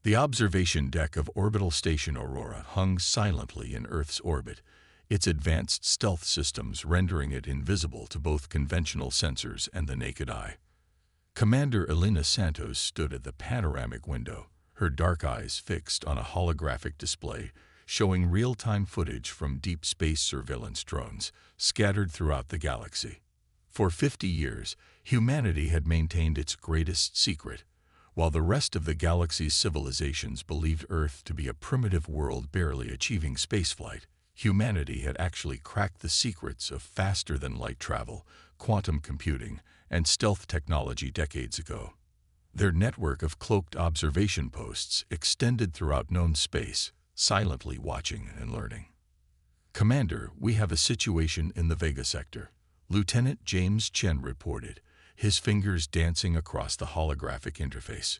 The observation deck of Orbital Station Aurora hung silently in Earth's orbit, its advanced stealth systems rendering it invisible to both conventional sensors and the naked eye. Commander Elena Santos stood at the panoramic window, her dark eyes fixed on a holographic display showing real-time footage from deep space surveillance drones scattered throughout the galaxy. For 50 years, humanity had maintained its greatest secret, while the rest of the galaxy's civilizations believed Earth to be a primitive world barely achieving spaceflight. Humanity had actually cracked the secrets of faster-than-light travel, quantum computing, and stealth technology decades ago. Their network of cloaked observation posts extended throughout known space, silently watching and learning. "Commander, we have a situation in the Vega sector," Lieutenant James Chen reported, his fingers dancing across the holographic interface.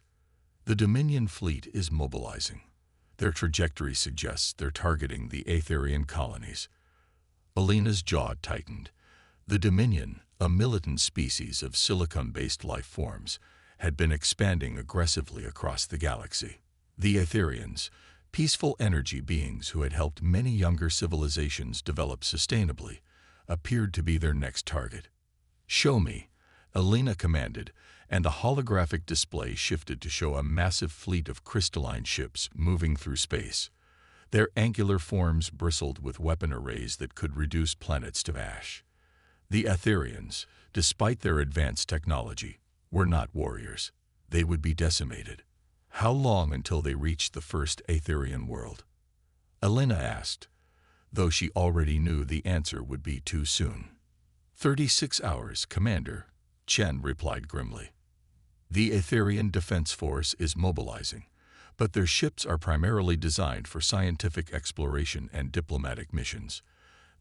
"The Dominion fleet is mobilizing. Their trajectory suggests they're targeting the Aetherian colonies." Elena's jaw tightened. The Dominion, a militant species of silicon-based life forms, had been expanding aggressively across the galaxy. The Aetherians, peaceful energy beings who had helped many younger civilizations develop sustainably, appeared to be their next target. "Show me," Elena commanded, and the holographic display shifted to show a massive fleet of crystalline ships moving through space. Their angular forms bristled with weapon arrays that could reduce planets to ash. The Aetherians, despite their advanced technology, were not warriors. They would be decimated. How long until they reached the first Aetherian world? Elena asked, though she already knew the answer would be too soon. 36 hours, Commander," Chen replied grimly. "The Aetherian Defense Force is mobilizing, but their ships are primarily designed for scientific exploration and diplomatic missions.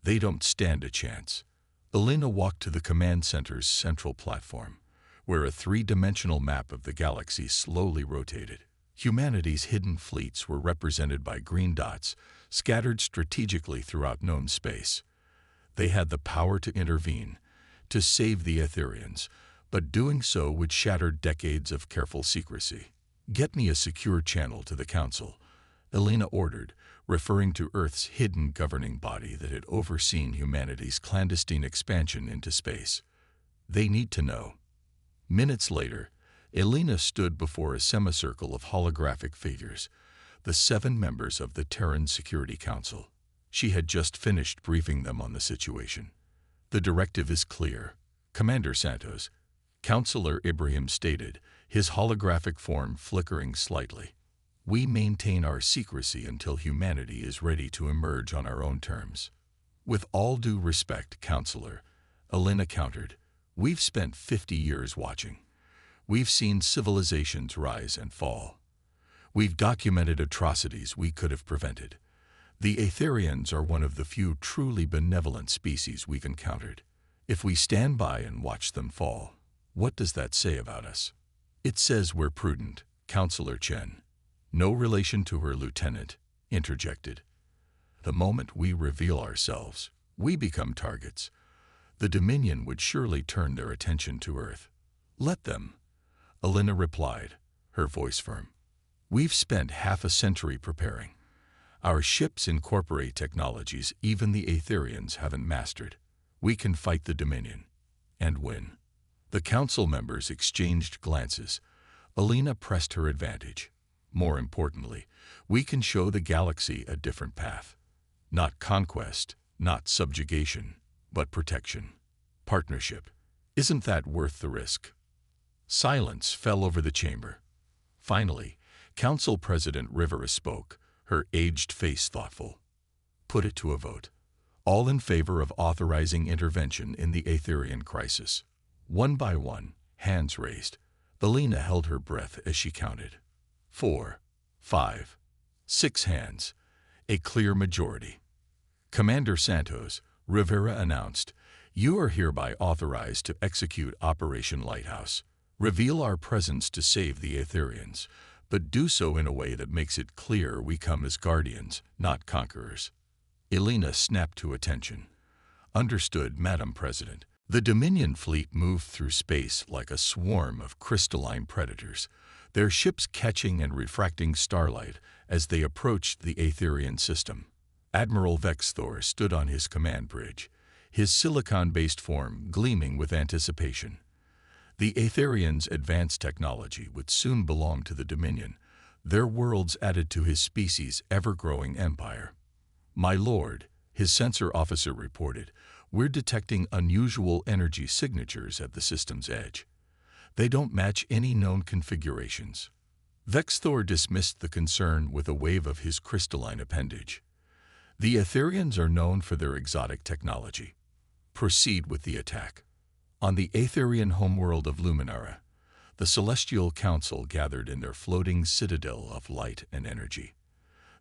They don't stand a chance." Elena walked to the command center's central platform, where a three-dimensional map of the galaxy slowly rotated. Humanity's hidden fleets were represented by green dots, scattered strategically throughout known space. They had the power to intervene, to save the Aetherians, but doing so would shatter decades of careful secrecy. "Get me a secure channel to the Council," Elena ordered, referring to Earth's hidden governing body that had overseen humanity's clandestine expansion into space. "They need to know." Minutes later, Elena stood before a semicircle of holographic figures, the 7 members of the Terran Security Council. She had just finished briefing them on the situation. "The directive is clear, Commander Santos," Councillor Ibrahim stated, his holographic form flickering slightly. "We maintain our secrecy until humanity is ready to emerge on our own terms." "With all due respect, Councillor," Elena countered, "we've spent 50 years watching. We've seen civilizations rise and fall. We've documented atrocities we could have prevented. The Aetherians are one of the few truly benevolent species we've encountered. If we stand by and watch them fall, what does that say about us?" "It says we're prudent," Councillor Chen, no relation to her lieutenant, interjected. "The moment we reveal ourselves, we become targets. The Dominion would surely turn their attention to Earth." "Let them," Elena replied, her voice firm. "We've spent half a century preparing. Our ships incorporate technologies even the Aetherians haven't mastered. We can fight the Dominion and win." The council members exchanged glances. Elena pressed her advantage. "More importantly, we can show the galaxy a different path. Not conquest, not subjugation, but protection. Partnership. Isn't that worth the risk?" Silence fell over the chamber. Finally, Council President Rivera spoke, her aged face thoughtful. "Put it to a vote. All in favor of authorizing intervention in the Aetherian crisis." One by one, hands raised. Elena held her breath as she counted. 4, 5, 6 hands. A clear majority. "Commander Santos," Rivera announced, "you are hereby authorized to execute Operation Lighthouse. Reveal our presence to save the Aetherians, but do so in a way that makes it clear we come as guardians, not conquerors." Elena snapped to attention. "Understood, Madam President." The Dominion fleet moved through space like a swarm of crystalline predators, their ships catching and refracting starlight as they approached the Aetherian system. Admiral Vexthor stood on his command bridge, his silicon-based form gleaming with anticipation. The Aetherians' advanced technology would soon belong to the Dominion, their worlds added to his species' ever-growing empire. "My lord," his sensor officer reported, "we're detecting unusual energy signatures at the system's edge. They don't match any known configurations." Vexthor dismissed the concern with a wave of his crystalline appendage. "The Aetherians are known for their exotic technology. Proceed with the attack." On the Aetherian homeworld of Luminara, the Celestial Council gathered in their floating citadel of light and energy.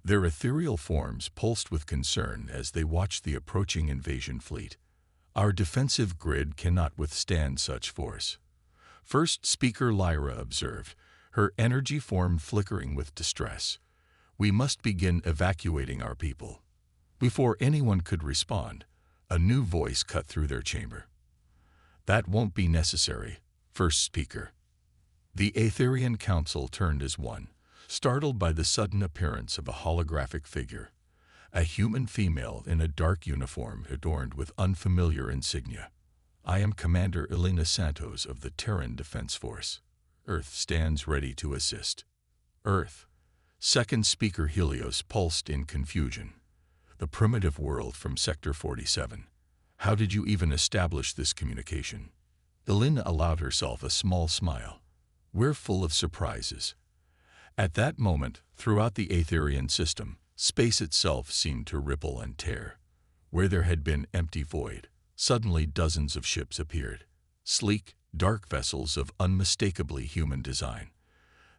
Their ethereal forms pulsed with concern as they watched the approaching invasion fleet. "Our defensive grid cannot withstand such force," First Speaker Lyra observed, her energy form flickering with distress. "We must begin evacuating our people." Before anyone could respond, a new voice cut through their chamber. "That won't be necessary, First Speaker." The Aetherian Council turned as one, startled by the sudden appearance of a holographic figure, a human female in a dark uniform adorned with unfamiliar insignia. "I am Commander Elena Santos of the Terran Defense Force. Earth stands ready to assist." "Earth?" Second Speaker Helios pulsed in confusion. "The primitive world from Sector 47. How did you even establish this communication?" Elena allowed herself a small smile. "We're full of surprises." At that moment, throughout the Aetherian system, space itself seemed to ripple and tear. Where there had been empty void, suddenly dozens of ships appeared. Sleek, dark vessels of unmistakably human design.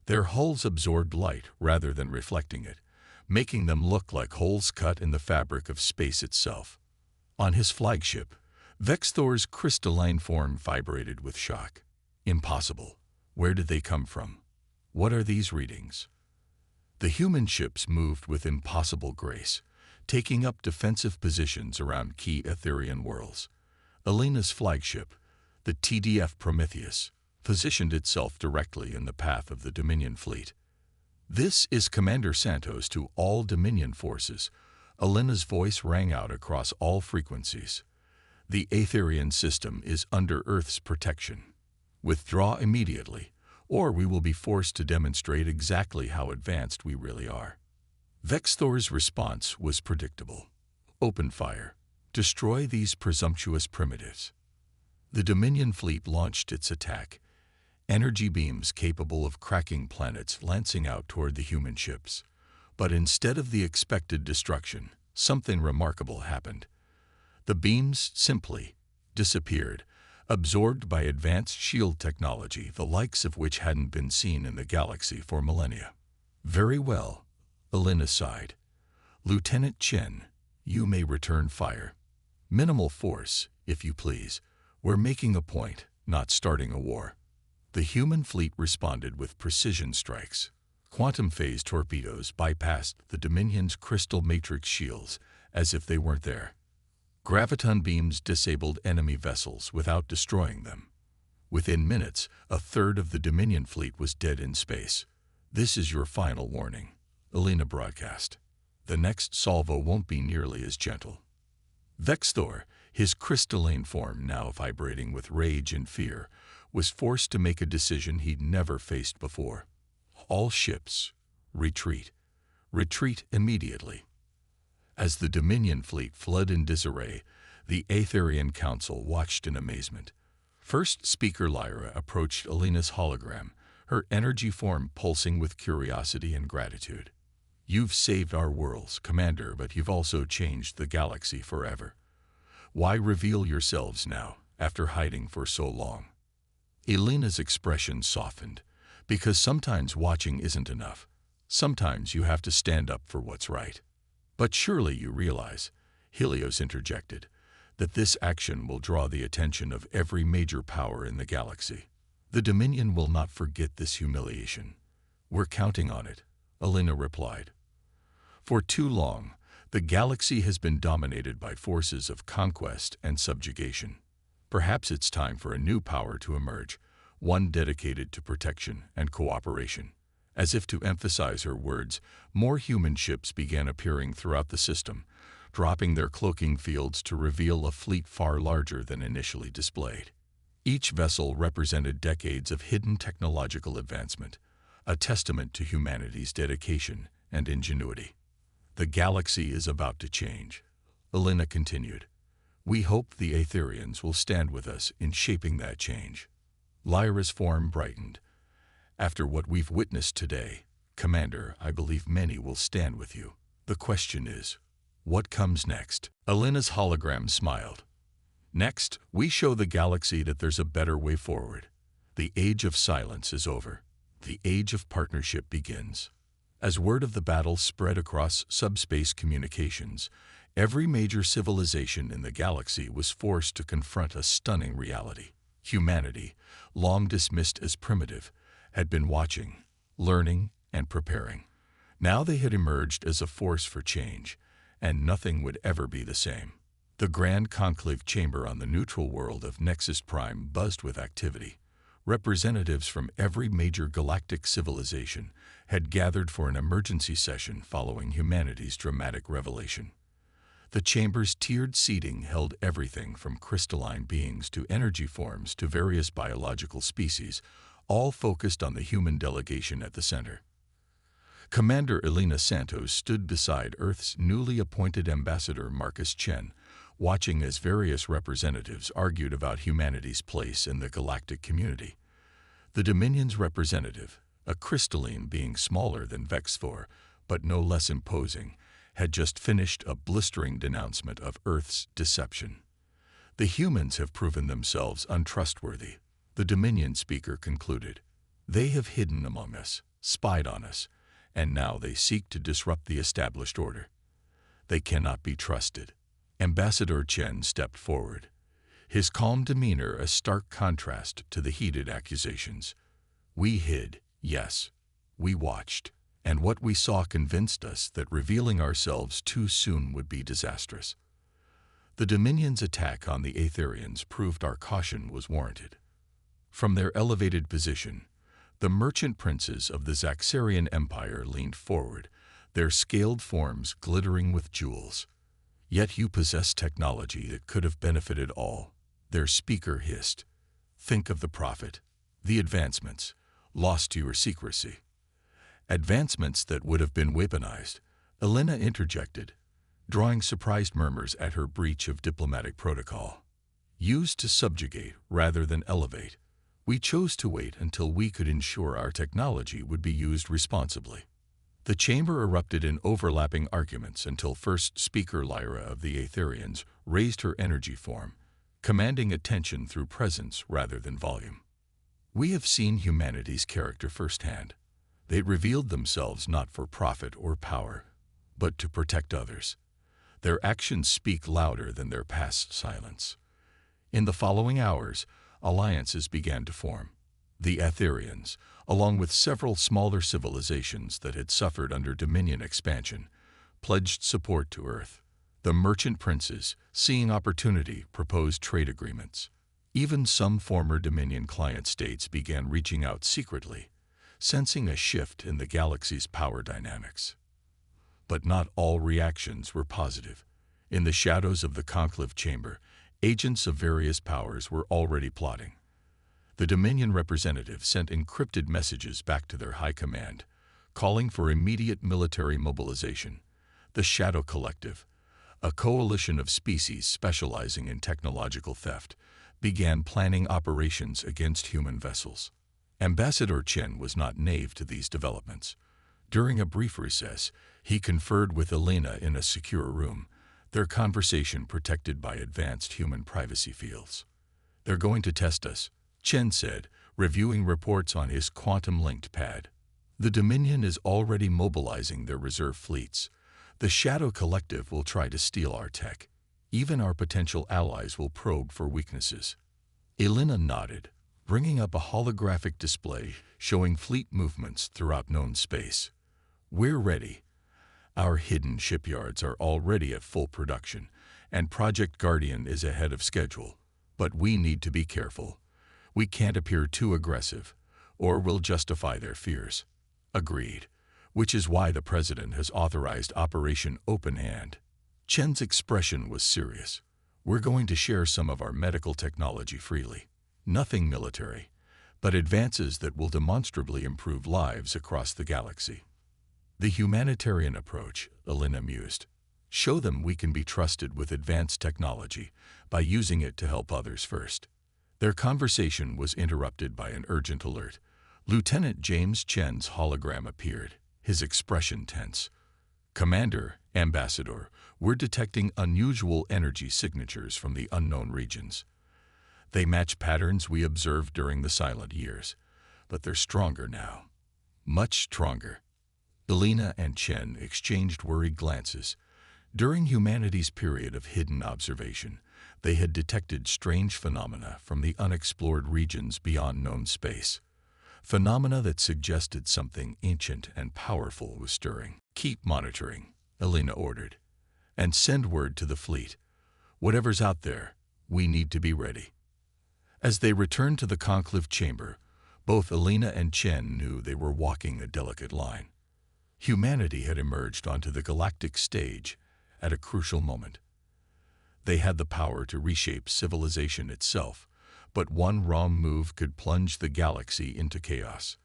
Their hulls absorbed light rather than reflecting it, making them look like holes cut in the fabric of space itself. On his flagship, Vexthor's crystalline form vibrated with shock. "Impossible. Where did they come from? What are these readings?" The human ships moved with impossible grace, taking up defensive positions around key Aetherian worlds. Elena's flagship, the TDF Prometheus, positioned itself directly in the path of the Dominion fleet. "This is Commander Santos to all Dominion forces." Elena's voice rang out across all frequencies. "The Aetherian system is under Earth's protection. Withdraw immediately, or we will be forced to demonstrate exactly how advanced we really are." Vexthor's response was predictable. "Open fire. Destroy these presumptuous primitives." The Dominion fleet launched its attack, energy beams capable of cracking planets lancing out toward the human ships. But instead of the expected destruction, something remarkable happened. The beams simply disappeared, absorbed by advanced shield technology, the likes of which hadn't been seen in the galaxy for millennia. "Very well," Elena sighed. "Lieutenant Chen, you may return fire. Minimal force, if you please. We're making a point, not starting a war." The human fleet responded with precision strikes. Quantum phase torpedoes bypassed the Dominion's crystal matrix shields as if they weren't there. Graviton beams disabled enemy vessels without destroying them. Within minutes, a third of the Dominion fleet was dead in space. "This is your final warning," Elena broadcast. "The next salvo won't be nearly as gentle." Vexthor, his crystalline form now vibrating with rage and fear, was forced to make a decision he'd never faced before. "All ships, retreat. Retreat immediately." As the Dominion fleet fled in disarray, the Aetherian Council watched in amazement. First Speaker Lyra approached Elena's hologram, her energy form pulsing with curiosity and gratitude. "You've saved our worlds, Commander, but you've also changed the galaxy forever. Why reveal yourselves now, after hiding for so long?" Elena's expression softened. "Because sometimes watching isn't enough. Sometimes you have to stand up for what's right." "But surely you realize," Helios interjected, "that this action will draw the attention of every major power in the galaxy. The Dominion will not forget this humiliation." "We're counting on it," Elena replied. "For too long, the galaxy has been dominated by forces of conquest and subjugation. Perhaps it's time for a new power to emerge, one dedicated to protection and cooperation. As if to emphasize her words, more human ships began appearing throughout the system, dropping their cloaking fields to reveal a fleet far larger than initially displayed. Each vessel represented decades of hidden technological advancement, a testament to humanity's dedication and ingenuity. The galaxy is about to change, Elena continued. We hope the Aetherians will stand with us in shaping that change. Lyra's form brightened. After what we've witnessed today, Commander, I believe many will stand with you. The question is, what comes next? Elena's hologram smiled. Next, we show the galaxy that there's a better way forward. The age of silence is over. The age of partnership begins. As word of the battle spread across subspace communications, every major civilization in the galaxy was forced to confront a stunning reality. Humanity, long dismissed as primitive, had been watching, learning, and preparing. Now they had emerged as a force for change, and nothing would ever be the same. The grand conclave chamber on the neutral world of Nexus Prime buzzed with activity. Representatives from every major galactic civilization had gathered for an emergency session following humanity's dramatic revelation. The chamber's tiered seating held everything from crystalline beings to energy forms to various biological species, all focused on the human delegation at the center. Commander Elena Santos stood beside Earth's newly appointed ambassador Marcus Chen, watching as various representatives argued about humanity's place in the galactic community. The Dominion's representative, a crystalline being smaller than Vexfor, but no less imposing, had just finished a blistering denouncement of Earth's deception. The humans have proven themselves untrustworthy, the Dominion speaker concluded. They have hidden among us, spied on us, and now they seek to disrupt the established order. They cannot be trusted. Ambassador Chen stepped forward, his calm demeanor a stark contrast to the heated accusations. We hid, yes. We watched, and what we saw convinced us that revealing ourselves too soon would be disastrous. The Dominion's attack on the Aetherians proved our caution was warranted. From their elevated position, the merchant princes of the Zaxarian Empire leaned forward, their scaled forms glittering with jewels. Yet you possess technology that could have benefited all, their speaker hissed. Think of the profit, the advancements, lost to your secrecy. Advancements that would have been weaponized, Elena interjected, drawing surprised murmurs at her breach of diplomatic protocol. Used to subjugate rather than elevate, we chose to wait until we could ensure our technology would be used responsibly. The chamber erupted in overlapping arguments until first speaker Lyra of the Aetherians raised her energy form, commanding attention through presence rather than volume. We have seen humanity's character firsthand. They revealed themselves not for profit or power, but to protect others. Their actions speak louder than their past silence. In the following hours, alliances began to form. The Aetherians, along with several smaller civilizations that had suffered under Dominion expansion, pledged support to Earth. The merchant princes, seeing opportunity, proposed trade agreements. Even some former Dominion client states began reaching out secretly, sensing a shift in the galaxy's power dynamics. But not all reactions were positive. In the shadows of the conclave chamber, agents of various powers were already plotting. The Dominion representatives sent encrypted messages back to their high command, calling for immediate military mobilization. The Shadow Collective, a coalition of species specializing in technological theft, began planning operations against human vessels. Ambassador Chen was not naive to these developments. During a brief recess, he conferred with Elena in a secure room, their conversation protected by advanced human privacy fields. They're going to test us, Chen said, reviewing reports on his quantum-linked pad. The Dominion is already mobilizing their reserve fleets. The Shadow Collective will try to steal our tech. Even our potential allies will probe for weaknesses. Elena nodded, bringing up a holographic display showing fleet movements throughout known space. We're ready. Our hidden shipyards are already at full production, and Project Guardian is ahead of schedule. But we need to be careful. We can't appear too aggressive, or we'll justify their fears. Agreed. Which is why the president has authorized Operation Open Hand. Chen's expression was serious. We're going to share some of our medical technology freely. Nothing military, but advances that will demonstrably improve lives across the galaxy. The humanitarian approach, Elena mused. Show them we can be trusted with advanced technology by using it to help others first. Their conversation was interrupted by an urgent alert. Lieutenant James Chen's hologram appeared, his expression tense. Commander, Ambassador, we're detecting unusual energy signatures from the unknown regions. They match patterns we observed during the silent years, but they're stronger now. Much stronger. Elena and Chen exchanged worried glances. During humanity's period of hidden observation, they had detected strange phenomena from the unexplored regions beyond known space. Phenomena that suggested something ancient and powerful was stirring. Keep monitoring, Elena ordered, and send word to the fleet. Whatever's out there, we need to be ready. As they returned to the conclave chamber, both Elena and Chen knew they were walking a delicate line. Humanity had emerged onto the galactic stage at a crucial moment. They had the power to reshape civilization itself, but one wrong move could plunge the galaxy into chaos.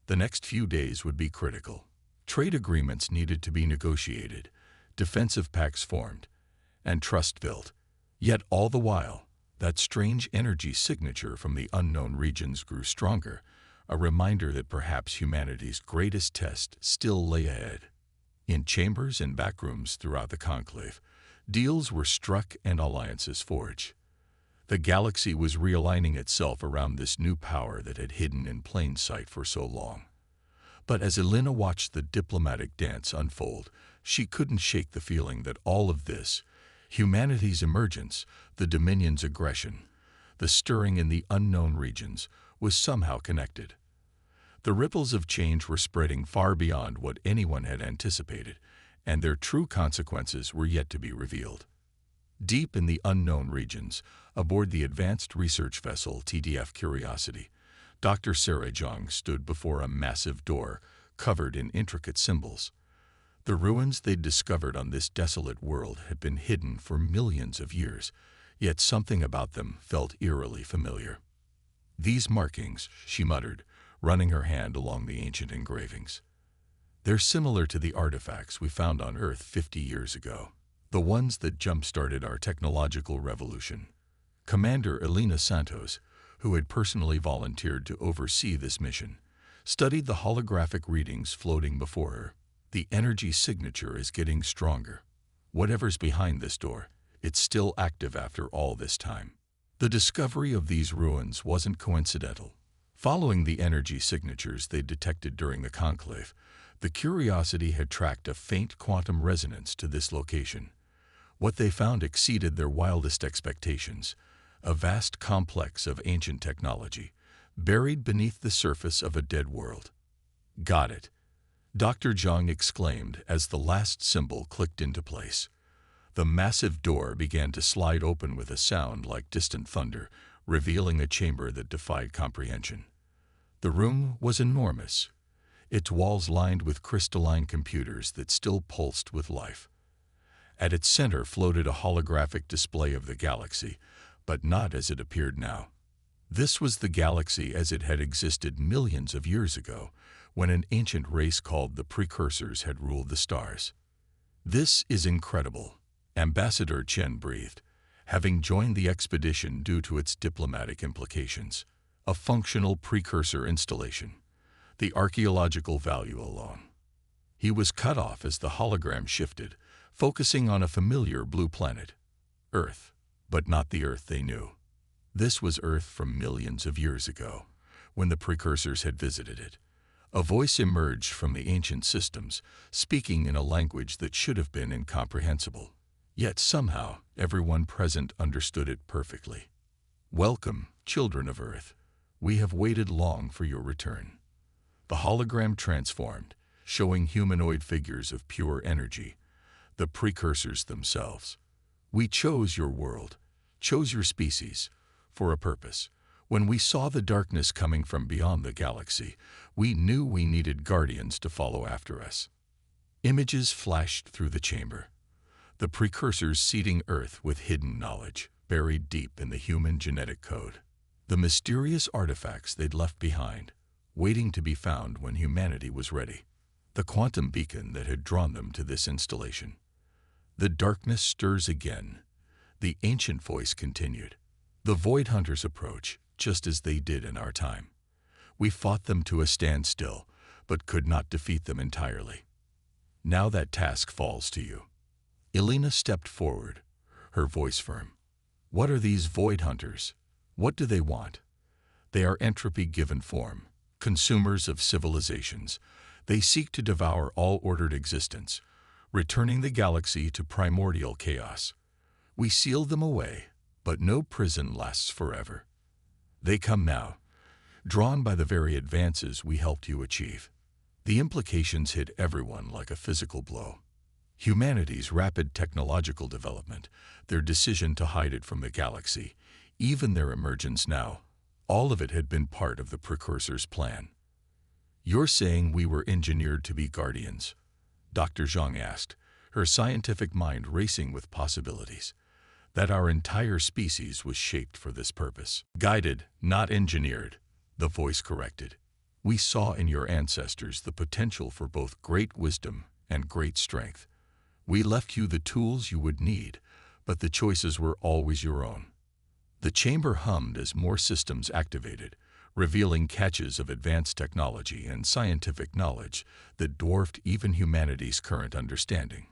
The next few days would be critical. Trade agreements needed to be negotiated, defensive pacts formed, and trust built. Yet all the while, that strange energy signature from the unknown regions grew stronger, a reminder that perhaps humanity's greatest test still lay ahead. In chambers and backrooms throughout the conclave, deals were struck and alliances forged. The galaxy was realigning itself around this new power that had hidden in plain sight for so long. But as Elena watched the diplomatic dance unfold, she couldn't shake the feeling that all of this, humanity's emergence, the Dominion's aggression, the stirring in the unknown regions, was somehow connected. The ripples of change were spreading far beyond what anyone had anticipated, and their true consequences were yet to be revealed. Deep in the unknown regions, aboard the advanced research vessel TDF Curiosity, Dr. Sarah Zhang stood before a massive door covered in intricate symbols. The ruins they'd discovered on this desolate world had been hidden for millions of years, yet something about them felt eerily familiar. These markings, she muttered, running her hand along the ancient engravings. They're similar to the artifacts we found on Earth 50 years ago, the ones that jump-started our technological revolution. Commander Elena Santos, who had personally volunteered to oversee this mission, studied the holographic readings floating before her. The energy signature is getting stronger. Whatever's behind this door, it's still active after all this time. The discovery of these ruins wasn't coincidental. Following the energy signatures they detected during the conclave, the Curiosity had tracked a faint quantum resonance to this location. What they found exceeded their wildest expectations, a vast complex of ancient technology, buried beneath the surface of a dead world. Got it, Dr. Zhang exclaimed as the last symbol clicked into place. The massive door began to slide open with a sound like distant thunder, revealing a chamber that defied comprehension. The room was enormous, its walls lined with crystalline computers that still pulsed with life. At its center floated a holographic display of the galaxy, but not as it appeared now. This was the galaxy as it had existed millions of years ago, when an ancient race called the Precursors had ruled the stars. This is incredible, Ambassador Chen breathed, having joined the expedition due to its diplomatic implications. A functional precursor installation, the archaeological value alone. He was cut off as the hologram shifted, focusing on a familiar blue planet, Earth, but not the Earth they knew. This was Earth from millions of years ago, when the precursors had visited it. A voice emerged from the ancient systems, speaking in a language that should have been incomprehensible. Yet somehow, everyone present understood it perfectly. Welcome, children of Earth. We have waited long for your return. The hologram transformed, showing humanoid figures of pure energy, the precursors themselves. We chose your world, chose your species, for a purpose. When we saw the darkness coming from beyond the galaxy, we knew we needed guardians to follow after us. Images flashed through the chamber. The precursors seeding Earth with hidden knowledge, buried deep in the human genetic code. The mysterious artifacts they'd left behind, waiting to be found when humanity was ready. The quantum beacon that had drawn them to this installation. The darkness stirs again. The ancient voice continued. The Void Hunters approach, just as they did in our time. We fought them to a standstill, but could not defeat them entirely. Now that task falls to you. Elena stepped forward, her voice firm. What are these Void Hunters? What do they want? They are entropy given form, consumers of civilizations. They seek to devour all ordered existence, returning the galaxy to primordial chaos. We sealed them away, but no prison lasts forever. They come now, drawn by the very advances we helped you achieve. The implications hit everyone like a physical blow. Humanity's rapid technological development, their decision to hide it from the galaxy, even their emergence now, all of it had been part of the Precursors' plan. You're saying we were engineered to be guardians? Dr. Zhang asked, her scientific mind racing with possibilities. That our entire species was shaped for this purpose. Guided, not engineered, the voice corrected. We saw in your ancestors the potential for both great wisdom and great strength. We left you the tools you would need, but the choices were always your own. The chamber hummed as more systems activated, revealing caches of advanced technology and scientific knowledge that dwarfed even humanity's current understanding.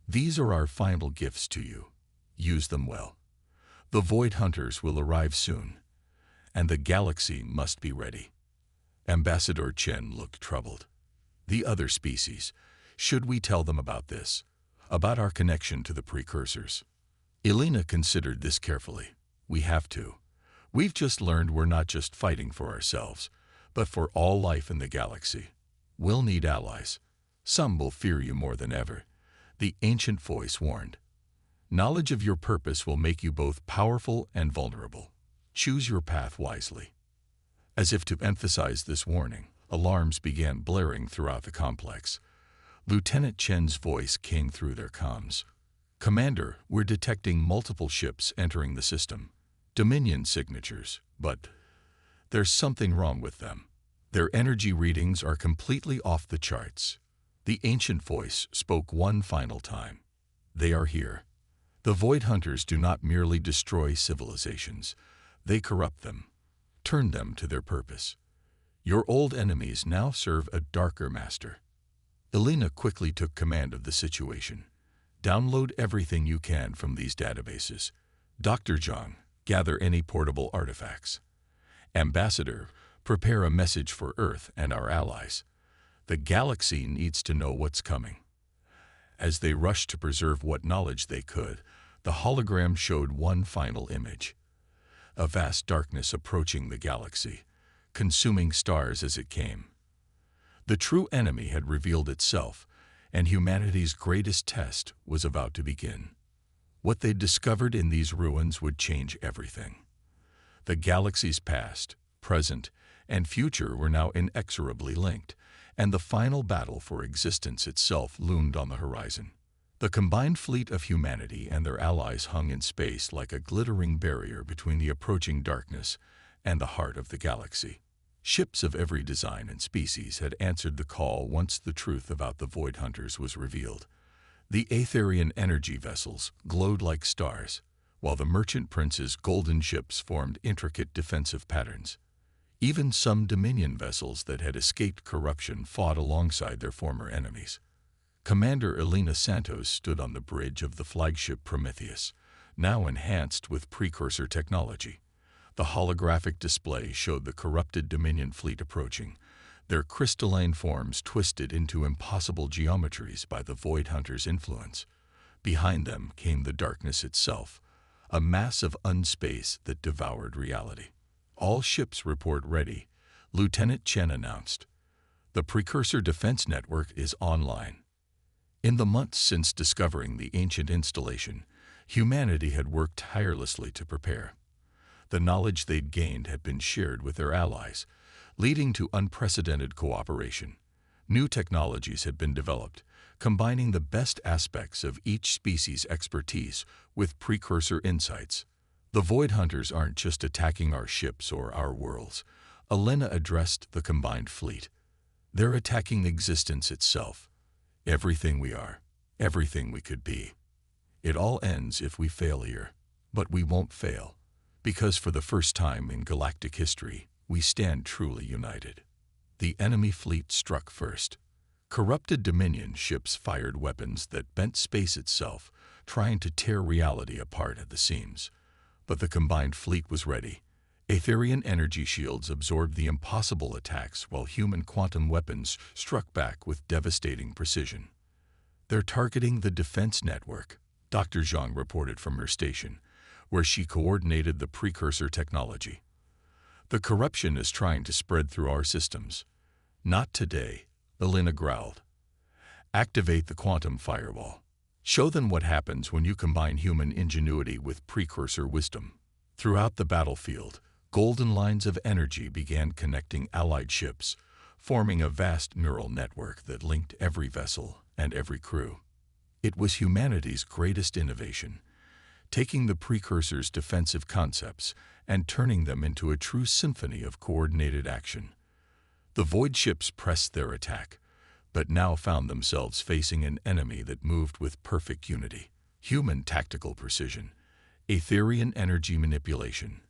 These are our final gifts to you. Use them well. The Void Hunters will arrive soon, and the galaxy must be ready. Ambassador Chen looked troubled. The other species, should we tell them about this? About our connection to the Precursors? Elena considered this carefully. We have to. We've just learned we're not just fighting for ourselves, but for all life in the galaxy. We'll need allies. Some will fear you more than ever. The ancient voice warned. Knowledge of your purpose will make you both powerful and vulnerable. Choose your path wisely. As if to emphasize this warning, alarms began blaring throughout the complex. Lieutenant Chen's voice came through their comms. Commander, we're detecting multiple ships entering the system. Dominion signatures, but there's something wrong with them. Their energy readings are completely off the charts. The ancient voice spoke one final time. They are here. The Void Hunters do not merely destroy civilizations. They corrupt them, turn them to their purpose. Your old enemies now serve a darker master. Elena quickly took command of the situation. Download everything you can from these databases. Dr. Zhang, gather any portable artifacts. Ambassador, prepare a message for Earth and our allies. The galaxy needs to know what's coming. As they rushed to preserve what knowledge they could, the hologram showed one final image. A vast darkness approaching the galaxy, consuming stars as it came. The true enemy had revealed itself, and humanity's greatest test was about to begin. What they'd discovered in these ruins would change everything. The galaxy's past, present, and future were now inexorably linked, and the final battle for existence itself loomed on the horizon. The combined fleet of humanity and their allies hung in space like a glittering barrier between the approaching darkness and the heart of the galaxy. Ships of every design and species had answered the call once the truth about the Void Hunters was revealed. The Aetherian energy vessels glowed like stars, while the merchant prince's golden ships formed intricate defensive patterns. Even some Dominion vessels that had escaped corruption fought alongside their former enemies. Commander Elena Santos stood on the bridge of the flagship Prometheus, now enhanced with precursor technology. The holographic display showed the corrupted Dominion fleet approaching, their crystalline forms twisted into impossible geometries by the Void Hunters' influence. Behind them came the darkness itself, a mass of unspace that devoured reality. All ships report ready, Lieutenant Chen announced. The Precursor Defense Network is online. In the months since discovering the ancient installation, humanity had worked tirelessly to prepare. The knowledge they'd gained had been shared with their allies, leading to unprecedented cooperation. New technologies had been developed, combining the best aspects of each species' expertise with precursor insights. The Void Hunters aren't just attacking our ships or our worlds, Elena addressed the combined fleet. They're attacking existence itself. Everything we are, everything we could be. It all ends if we fail here. But we won't fail, because for the first time in galactic history, we stand truly united. The enemy fleet struck first. Corrupted Dominion ships fired weapons that bent space itself, trying to tear reality apart at the seams. But the combined fleet was ready. Aetherian energy shields absorbed the impossible attacks while human quantum weapons struck back with devastating precision. They're targeting the defense network, Dr. Zhang reported from her station, where she coordinated the precursor technology. The corruption is trying to spread through our systems. Not today, Elena growled. Activate the quantum firewall. Show them what happens when you combine human ingenuity with precursor wisdom. Throughout the battlefield, golden lines of energy began connecting allied ships, forming a vast neural network that linked every vessel and every crew. It was humanity's greatest innovation, taking the precursor's defensive concepts and turning them into a true symphony of coordinated action. The void ships pressed their attack, but now found themselves facing an enemy that moved with perfect unity. Human tactical precision, Aetherian energy manipulation,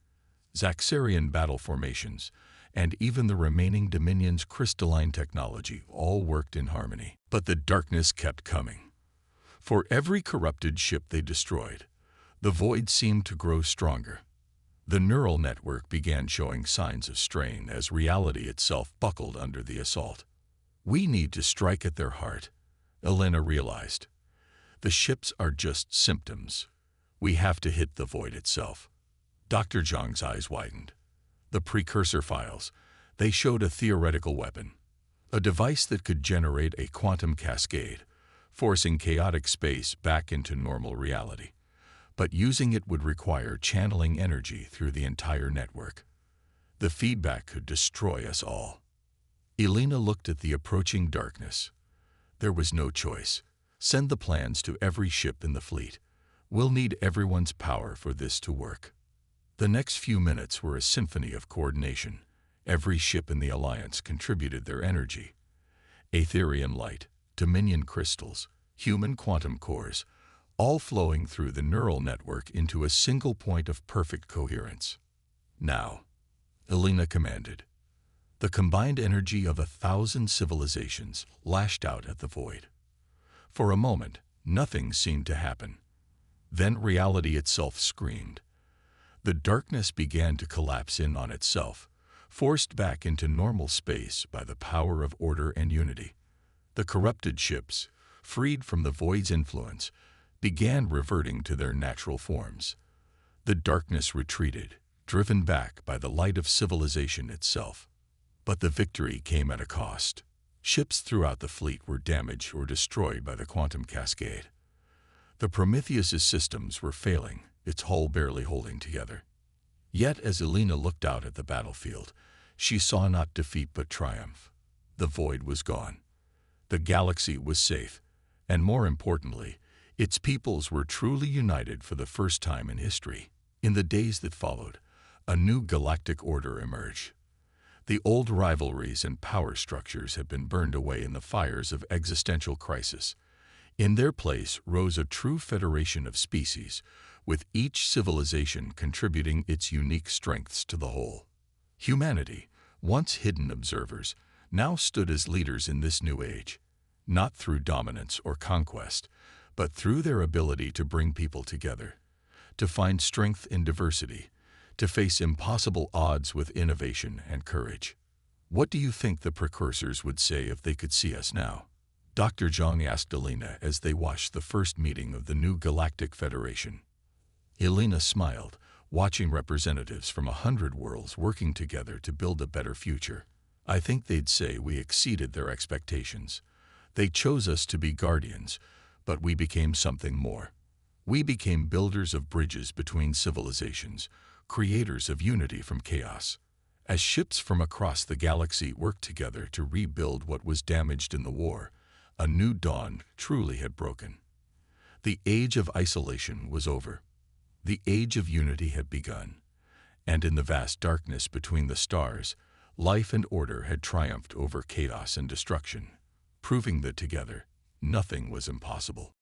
Zaxarian battle formations, and even the remaining Dominion's crystalline technology all worked in harmony. But the darkness kept coming. For every corrupted ship they destroyed, the void seemed to grow stronger. The neural network began showing signs of strain as reality itself buckled under the assault. We need to strike at their heart, Elena realized. The ships are just symptoms. We have to hit the void itself. Dr. Zhang's eyes widened. The precursor files, they showed a theoretical weapon, a device that could generate a quantum cascade, forcing chaotic space back into normal reality. But using it would require channeling energy through the entire network. The feedback could destroy us all. Elena looked at the approaching darkness. There was no choice. Send the plans to every ship in the fleet. We'll need everyone's power for this to work. The next few minutes were a symphony of coordination. Every ship in the Alliance contributed their energy. Aetherian light, Dominion crystals, human quantum cores, all flowing through the neural network into a single point of perfect coherence. Now, Elena commanded. The combined energy of 1,000 civilizations lashed out at the void. For a moment, nothing seemed to happen. Then reality itself screamed. The darkness began to collapse in on itself, forced back into normal space by the power of order and unity. The corrupted ships, freed from the void's influence, began reverting to their natural forms. The darkness retreated, driven back by the light of civilization itself. But the victory came at a cost. Ships throughout the fleet were damaged or destroyed by the quantum cascade. The Prometheus's systems were failing, its hull barely holding together. Yet as Elena looked out at the battlefield, she saw not defeat but triumph. The void was gone. The galaxy was safe, and more importantly, its peoples were truly united for the first time in history. In the days that followed, a new galactic order emerged. The old rivalries and power structures had been burned away in the fires of existential crisis. In their place rose a true federation of species, with each civilization contributing its unique strengths to the whole. Humanity, once hidden observers, now stood as leaders in this new age, not through dominance or conquest, but through their ability to bring people together, to find strength in diversity, to face impossible odds with innovation and courage. What do you think the precursors would say if they could see us now? Dr. Zhang asked Elena as they watched the first meeting of the new Galactic Federation. Elena smiled, watching representatives from 100 worlds working together to build a better future. I think they'd say we exceeded their expectations. They chose us to be guardians, but we became something more. We became builders of bridges between civilizations, creators of unity from chaos. As ships from across the galaxy worked together to rebuild what was damaged in the war, a new dawn truly had broken. The age of isolation was over. The age of unity had begun. And in the vast darkness between the stars, life and order had triumphed over chaos and destruction, proving that together, nothing was impossible.